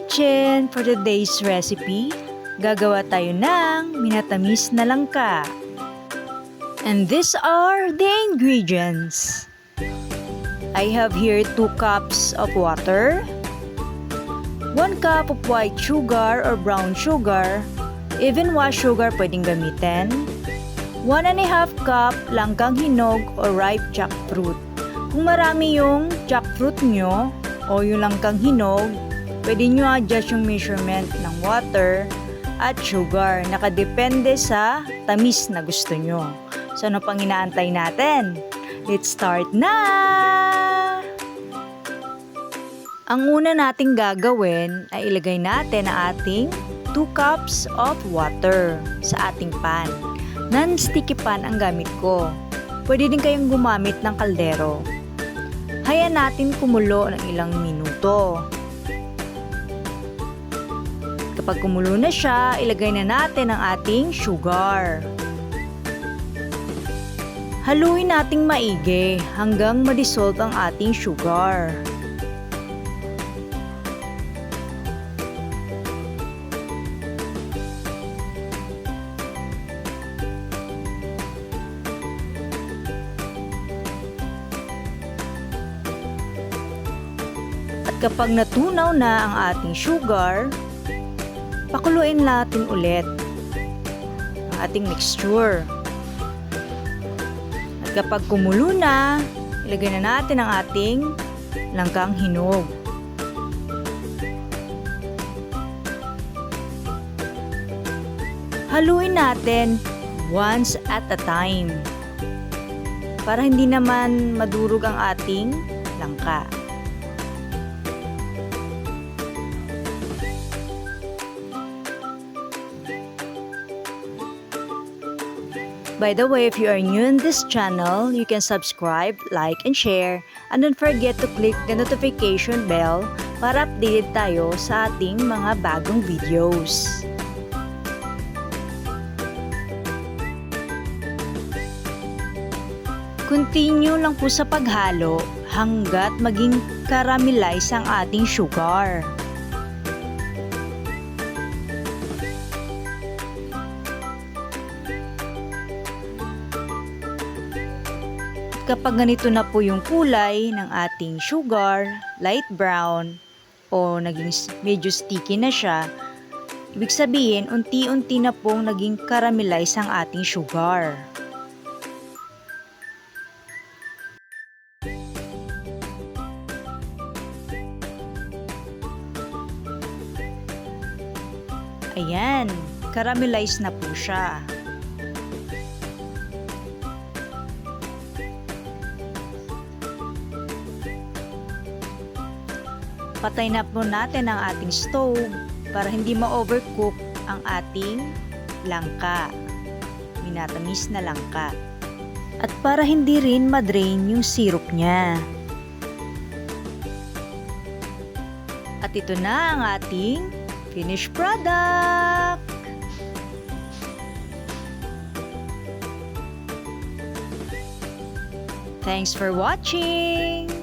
kitchen! For today's recipe, gagawa tayo ng minatamis na langka. And these are the ingredients. I have here 2 cups of water, 1 cup of white sugar or brown sugar, even white sugar pwedeng gamitin, 1 1/2 cup langkang hinog or ripe jackfruit. Kung marami yung jackfruit nyo o yung langkang hinog, pwede nyo adjust yung measurement ng water at sugar. Nakadepende sa tamis na gusto nyo. So ano pang inaantay natin? Let's start na! Ang una nating gagawin ay ilagay natin ang ating 2 cups of water sa ating pan. Non-sticky pan ang gamit ko. Pwede din kayong gumamit ng kaldero. Hayaan natin kumulo ng ilang minuto. Kapag kumulo na siya, ilagay na natin ang ating sugar. Haluin nating maigi hanggang ma-dissolve ang ating sugar. Kapag natunaw na ang ating sugar, pakuluin natin ulit ang ating mixture. At kapag kumulo na, ilagay na natin ang ating langkang hinog. Haluin natin once at a time para hindi naman madurog ang ating langka. By the way, if you are new in this channel, you can subscribe, like, and share. And don't forget to click the notification bell para updated tayo sa ating mga bagong videos. Continue lang po sa paghalo hanggat maging caramelize ang ating sugar. Kapag ganito na po yung kulay ng ating sugar, light brown, o naging medyo sticky na siya, ibig sabihin, unti-unti na pong naging caramelize ang ating sugar. Ayan, caramelize na po siya. Patay na po natin ang ating stove para hindi ma-overcook ang ating langka. Minatamis na langka. At para hindi rin ma-drain yung syrup niya. At ito na ang ating finished product! Thanks for watching!